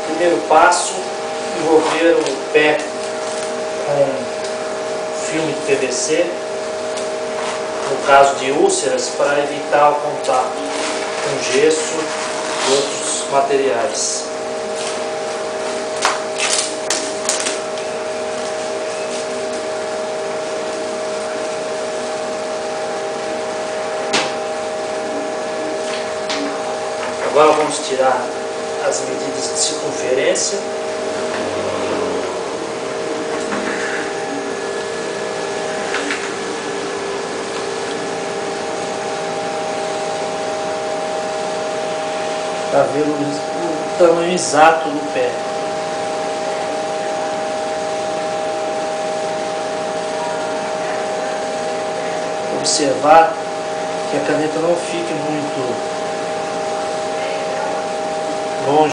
Primeiro passo, envolver o pé com filme de PVC, no caso de úlceras, para evitar o contato com gesso e outros materiais. Agora vamos tirar as medidas de circunferência. Para ver o tamanho exato do pé. Observar que a caneta não fique muito longe